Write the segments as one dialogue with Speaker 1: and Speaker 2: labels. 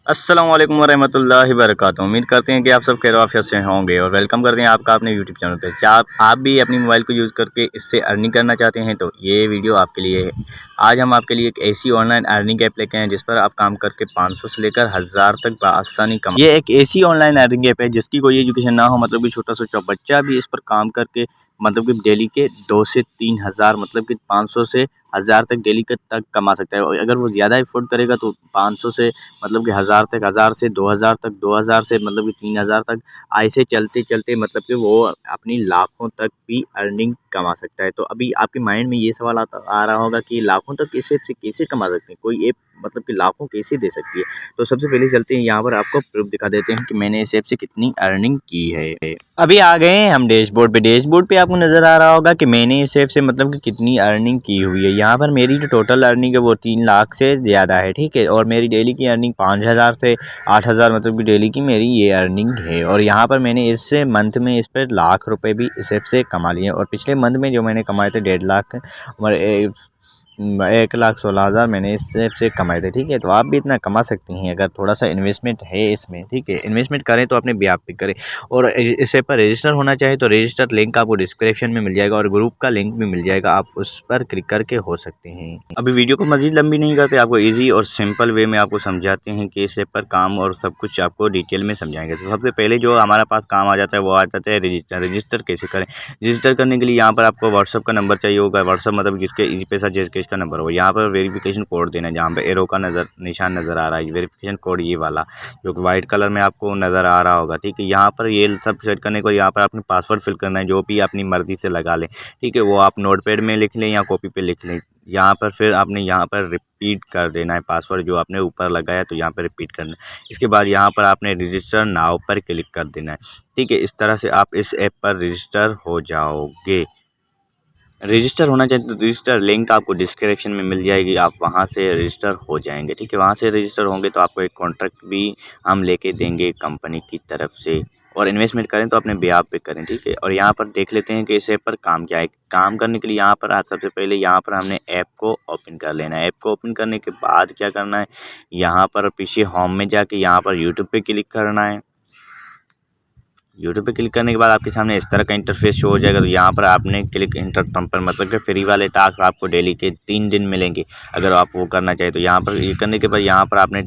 Speaker 1: अस्सलाम वालेकुम वरहमतुल्लाहि वबरकातुहू। उम्मीद करते हैं कि आप सब खैरियत से होंगे और वेलकम करते हैं आपका अपने यूट्यूब चैनल पे। क्या आप भी अपनी मोबाइल को यूज़ करके इससे अर्निंग करना चाहते हैं तो ये वीडियो आपके लिए है। आज हम आपके लिए एक ऐसी ऑनलाइन अर्निंग ऐप लेके आए हैं जिस पर आप काम करके 500 से लेकर 1000 तक बआसानी कमा। ये एक ऐसी ऑनलाइन अर्निंग ऐप है जिसकी कोई एजुकेशन ना हो, मतलब कि छोटा सा बच्चा भी इस पर काम करके मतलब कि डेली के 2 से 3 हज़ार मतलब कि 500 से 1000 तक डेली के तक कमा सकता है। और अगर वो ज़्यादा एफोर्ड करेगा तो 500 से मतलब कि 1000 तक, 1000 से 2000 तक, 2000 से मतलब कि 3000 तक, ऐसे चलते चलते मतलब कि वो अपनी लाखों तक भी अर्निंग कमा सकता है। तो अभी आपके माइंड में ये सवाल आ रहा होगा कि लाखों तक इस ऐप से कैसे कमा सकते हैं, कोई ऐप मतलब कि लाखों कैसे दे सकती है। तो सबसे पहले चलते हैं यहाँ पर आपको प्रूफ दिखा देते हैं कि मैंने इस ऐप से कितनी अर्निंग की है। अभी आ गए हैं हम डैशबोर्ड पे। डैशबोर्ड पे आपको नज़र आ रहा होगा कि मैंने इस ऐप से मतलब कि कितनी अर्निंग की हुई है। यहाँ पर मेरी जो टोटल अर्निंग है वो 3 लाख से ज़्यादा है, ठीक है। और मेरी डेली की अर्निंग 5000 से 8000 मतलब कि डेली की मेरी ये अर्निंग है। और यहाँ पर मैंने इस मंथ में इस पर लाख रुपए भी इस ऐप से कमा लिए। और पिछले मंथ में जो मैंने कमाए थे 1.5 लाख और 1,16,000 मैंने इस ऐप से कमाए थे, ठीक है। तो आप भी इतना कमा सकती हैं अगर थोड़ा सा इन्वेस्टमेंट है इसमें, ठीक है। इन्वेस्टमेंट करें तो अपने ब्याज पे करें। और इस ऐप पर रजिस्टर होना चाहे तो रजिस्टर लिंक आपको डिस्क्रिप्शन में मिल जाएगा और ग्रुप का लिंक भी मिल जाएगा, आप उस पर क्लिक करके हो सकते हैं। अभी वीडियो को मजीद लंबी नहीं करते, आपको ईजी और सिंपल वे में आपको समझाते हैं कि इस ऐप पर काम और सब कुछ आपको डिटेल में समझाएंगे। तो सबसे पहले जो हमारे पास काम आ जाता है वो आ जाता है रजिस्टर। रजिस्टर कैसे करें? रजिस्टर करने के लिए यहाँ पर आपको व्हाट्सअप का नंबर चाहिए होगा। व्हाट्सअप मतलब जिसके इजी पैसा जिसके इसका नंबर हो, यहाँ पर वेरिफिकेशन कोड देना है। जहाँ पे एरो का निशान नज़र आ रहा है, वेरिफिकेशन कोड ये वाला जो कि वाइट कलर में आपको नज़र आ रहा होगा, ठीक है। यहाँ पर ये सब सेट करने को यहाँ पर आपने पासवर्ड फिल करना है, जो भी अपनी मर्जी से लगा लें, ठीक है। वो आप नोटपैड में लिख लें या कॉपी पे लिख लें। यहाँ पर फिर आपने यहाँ पर रिपीट कर देना है पासवर्ड जो आपने ऊपर लगाया, तो यहाँ पर रिपीट करना है। इसके बाद यहाँ पर आपने रजिस्टर नाउ पर क्लिक कर देना है, ठीक है। इस तरह से आप इस ऐप पर रजिस्टर हो जाओगे। रजिस्टर होना चाहिए तो रजिस्टर लिंक आपको डिस्क्रिप्शन में मिल जाएगी, आप वहां से रजिस्टर हो जाएंगे, ठीक है। वहां से रजिस्टर होंगे तो आपको एक कॉन्ट्रैक्ट भी हम लेके देंगे कंपनी की तरफ से। और इन्वेस्टमेंट करें तो अपने ब्याज पे करें, ठीक है। और यहाँ पर देख लेते हैं कि इस ऐप पर काम क्या है। काम करने के लिए यहाँ पर आज सबसे पहले यहाँ पर हमने ऐप को ओपन कर लेना है। ऐप को ओपन करने के बाद क्या करना है, यहाँ पर पीछे होम में जाके यहाँ पर यूट्यूब पे क्लिक करना है। यूट्यूब पे क्लिक करने के बाद आपके सामने इस तरह का इंटरफेस शो हो जाएगा। तो यहाँ पर आपने क्लिक इंटर पर मतलब कि फ्री वाले टास्क आपको डेली के 3 दिन मिलेंगे अगर आप वो करना चाहें। तो यहाँ पर ये करने के बाद यहाँ पर आपने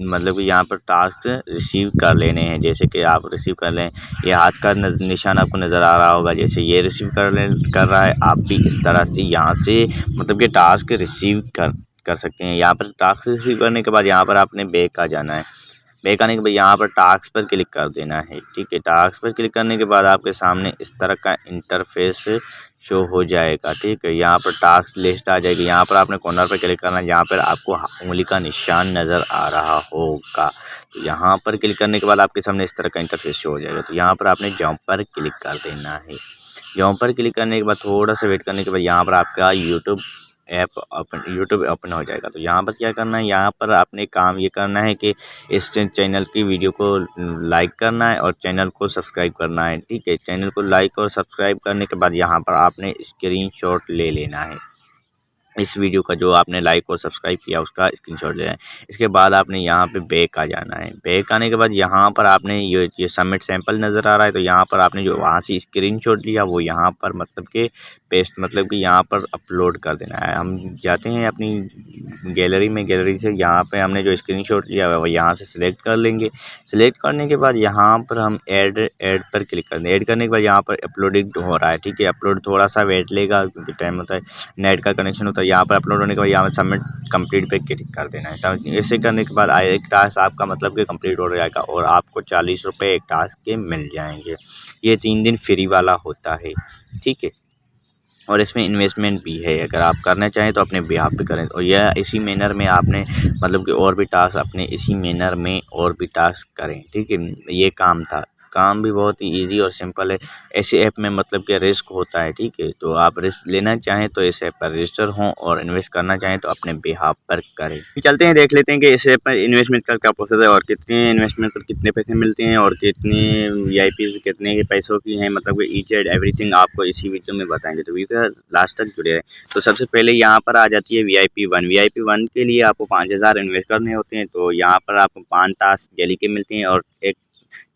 Speaker 1: मतलब कि यहाँ पर टास्क रिसीव कर लेने हैं। जैसे कि आप रिसीव कर लें, ये हाथ का निशान आपको नज़र आ रहा होगा, जैसे ये रिसीव कर रहा है, आप भी इस तरह से यहाँ से मतलब कि टास्क रिसीव कर सकते हैं। यहाँ पर टास्क रिसीव करने के बाद यहाँ पर आपने बैक आ जाना है। बैक आने के बाद यहाँ पर टास्क पर क्लिक कर देना है, ठीक है। टास्क पर क्लिक करने के बाद आपके सामने इस तरह का इंटरफेस शो हो जाएगा, ठीक है। यहाँ पर टास्क लिस्ट आ जाएगी। यहाँ पर आपने कॉर्नर पर क्लिक करना है, यहाँ पर आपको उंगली का निशान नज़र आ रहा होगा। तो यहाँ पर क्लिक करने के बाद आपके सामने इस तरह का इंटरफेस शो हो जाएगा। तो यहाँ पर आपने जॉब पर क्लिक कर देना है। जॉब पर क्लिक करने के बाद थोड़ा सा वेट करने के बाद यहाँ पर आपका यूट्यूब ओपन हो जाएगा। तो यहाँ पर क्या करना है, यहाँ पर आपने काम ये करना है कि इस चैनल की वीडियो को लाइक करना है और चैनल को सब्सक्राइब करना है, ठीक है। चैनल को लाइक और सब्सक्राइब करने के बाद यहाँ पर आपने स्क्रीनशॉट ले लेना है। इस वीडियो का जो आपने लाइक और सब्सक्राइब किया उसका स्क्रीनशॉट लेना है। इसके बाद आपने यहाँ पे बैक आ जाना है। बैक आने के बाद यहाँ पर आपने ये सबमिट सैंपल नज़र आ रहा है, तो यहाँ पर आपने जो वहाँ से स्क्रीनशॉट लिया वो यहाँ पर मतलब कि पेस्ट मतलब कि यहाँ पर अपलोड कर देना है। हम जाते हैं अपनी गैलरी में, गैलरी से यहाँ पे हमने जो स्क्रीनशॉट लिया है वो यहाँ से सिलेक्ट कर लेंगे। सिलेक्ट करने के बाद यहाँ पर हम ऐड पर क्लिक कर दें। ऐड करने के बाद यहाँ पर अपलोडिंग हो रहा है, ठीक है। अपलोड थोड़ा सा वेट लेगा क्योंकि टाइम होता है, नेट का कनेक्शन होता है। यहाँ पर अपलोड होने के बाद यहाँ पर सबमिट कंप्लीट पे क्लिक कर देना है। ऐसे करने के बाद एक टास्क आपका मतलब कि कंप्लीट हो जाएगा और आपको 40 रुपये एक टास्क के मिल जाएंगे। ये 3 दिन फ्री वाला होता है, ठीक है। और इसमें इन्वेस्टमेंट भी है, अगर आप करना चाहें तो अपने बिहाफ पे करें। और यह इसी मैनर में आपने मतलब कि और भी टास्क अपने इसी मैनर में और भी टास्क करें, ठीक है। ये काम था। काम भी बहुत ही ईजी और सिंपल है। ऐसे ऐप में मतलब कि रिस्क होता है, ठीक है। तो आप रिस्क लेना चाहें तो इस ऐप पर रजिस्टर हों और इन्वेस्ट करना चाहें तो अपने बिहाफ पर करें। चलते हैं देख लेते हैं कि इस ऐप पर इन्वेस्टमेंट का क्या प्रोसेस है और कितने इन्वेस्टमेंट पर कितने पैसे मिलते हैं और कितने वीआईपी कितने के पैसों की हैं, मतलब कि ईच एंड एवरीथिंग आपको इसी वीडियो में बताएंगे, तो वीडियो लास्ट तक जुड़े रहें। तो सबसे पहले यहाँ पर आ जाती है VIP 1। VIP 1 के लिए आपको 5000 इन्वेस्ट करने होते हैं। तो यहाँ पर आपको 5 टास्क डेली के मिलते हैं और एक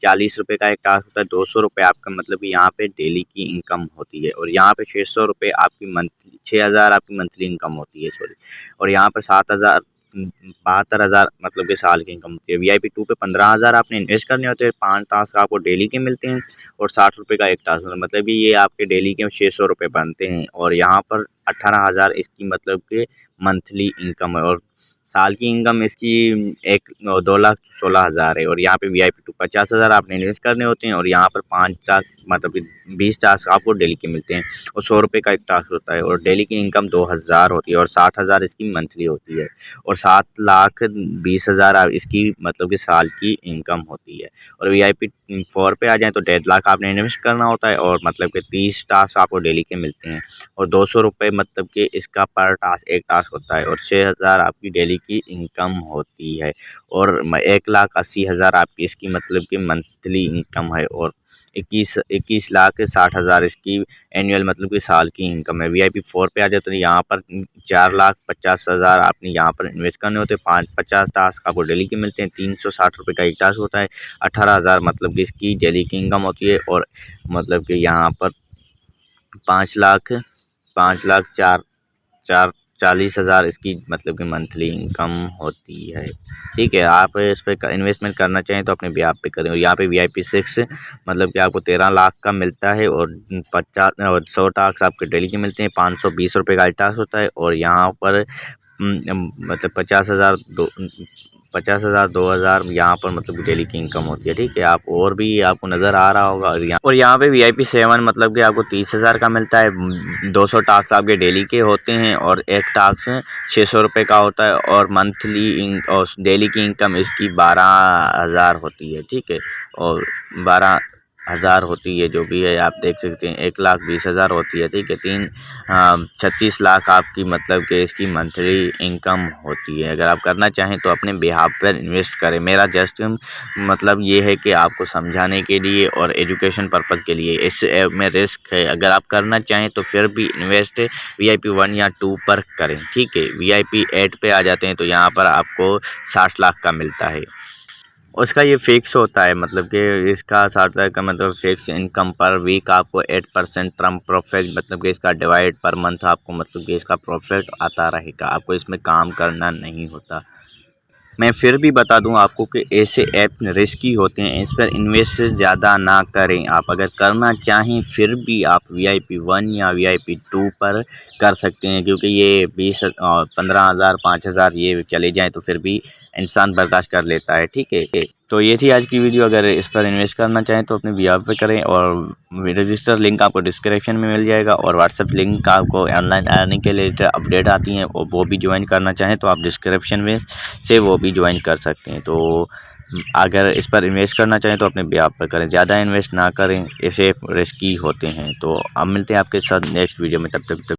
Speaker 1: 40 रुपये का एक टास्क होता है। 200 रुपये आपका मतलब कि यहाँ पे डेली की इनकम होती है और यहाँ पे 600 रुपये आपकी मंथली 6000 आपकी मंथली इनकम होती है, सॉरी। और यहाँ पर 7000 72,000 मतलब कि साल की इनकम होती है। VIP 2 पे 15,000 आपने इन्वेस्ट करने होते हैं। 5 टास्क आपको डेली के मिलते हैं और 60 रुपये का एक टास्क होता है, मतलब कि ये आपके डेली के 600 रुपये बनते हैं। और यहाँ पर 18,000 इसकी मतलब कि मंथली इनकम है और साल की इनकम इसकी 2,16,000 है। और यहाँ पे VIP 2 50,000 आपने इन्वेस्ट करने होते हैं और यहाँ पर 5 टास्क मतलब कि 20 टास्क आपको डेली के मिलते हैं और 100 रुपये का एक टास्क होता है और डेली की इनकम 2,000 होती है और 60,000 इसकी मंथली होती है और 7,20,000 इसकी मतलब कि साल की इनकम होती है। और VIP 4 पे आ जाएँ तो 1.5 लाख आपने इन्वेस्ट करना होता है और मतलब कि 30 टास्क आपको डेली के मिलते हैं और 200 रुपये मतलब कि इसका पर टास्क एक टास्क होता है और 6,000 आपकी डेली की इनकम होती है और 1,80,000 आपकी इसकी मतलब कि मंथली इनकम है और 21,60,000 इसकी एनुअल मतलब कि साल की इनकम है। VIP 4 पे आ जाए तो यहाँ पर 4,50,000 आपने यहाँ पर इन्वेस्ट करने होते हैं। 50 टास्क आपको डेली के मिलते हैं। 360 रुपये का एक टास्क होता है। 18,000 मतलब कि इसकी डेली की इनकम होती है और मतलब कि यहाँ पर 5,00,000 चार 40,000 इसकी मतलब कि मंथली इनकम होती है, ठीक है। आप इस पर इन्वेस्टमेंट करना चाहें तो अपने ब्याज पे करें। और यहाँ पे VIP 6 मतलब कि आपको 13 लाख का मिलता है और 50 और 100 टास्क आपके डेली के मिलते हैं। 520 रुपये का टास्क होता है और यहाँ पर मतलब 50,000 2,000 यहाँ पर मतलब कि डेली की इनकम होती है, ठीक है। आप और भी आपको नज़र आ रहा होगा। और यहाँ पे VIP 7 मतलब कि आपको 30,000 का मिलता है। 200 टास्क आपके डेली के होते हैं और एक टास्क 600 रुपये का होता है और मंथली और डेली की इनकम इसकी 12,000 होती है, ठीक है। और 12,000 होती है, जो भी है आप देख सकते हैं। 1,20,000 होती है, ठीक है। 36 लाख आपकी मतलब कि इसकी मंथली इनकम होती है। अगर आप करना चाहें तो अपने बिहाफ पर इन्वेस्ट करें। मेरा जस्ट मतलब ये है कि आपको समझाने के लिए और एजुकेशन पर्पज़ के लिए। इस ऐप में रिस्क है, अगर आप करना चाहें तो फिर भी इन्वेस्ट VIP 1 या 2 पर करें, ठीक है। VIP 8 पे आ जाते हैं तो यहाँ पर आपको 60 लाख का मिलता है। उसका ये फिक्स होता है, मतलब कि इसका 60 लाख का मतलब फिक्स इनकम पर वीक आपको 8% टर्म प्रॉफिट मतलब कि इसका डिवाइड पर मंथ आपको मतलब कि इसका प्रॉफिट आता रहेगा। आपको इसमें काम करना नहीं होता। मैं फिर भी बता दूं आपको कि ऐसे ऐप रिस्की होते हैं, इस पर इन्वेस्ट ज़्यादा ना करें। आप अगर करना चाहें फिर भी आप VIP 1 या VIP 2 पर कर सकते हैं, क्योंकि ये 15,000 5,000 ये चले जाएं तो फिर भी इंसान बर्दाश्त कर लेता है, ठीक है। तो ये थी आज की वीडियो। अगर इस पर इन्वेस्ट करना चाहें तो अपने बिहाफ पे करें और रजिस्टर लिंक आपको डिस्क्रिप्शन में मिल जाएगा और व्हाट्सएप लिंक आपको ऑनलाइन अर्निंग के लिए अपडेट आती हैं और वो भी ज्वाइन करना चाहें तो आप डिस्क्रिप्शन में से वो भी ज्वाइन कर सकते हैं। तो अगर इस पर इन्वेस्ट करना चाहें तो अपने बिहाफ पर करें, ज़्यादा इन्वेस्ट ना करें, ऐसे रिस्की होते हैं। तो अब मिलते हैं आपके साथ नेक्स्ट वीडियो में, तब तक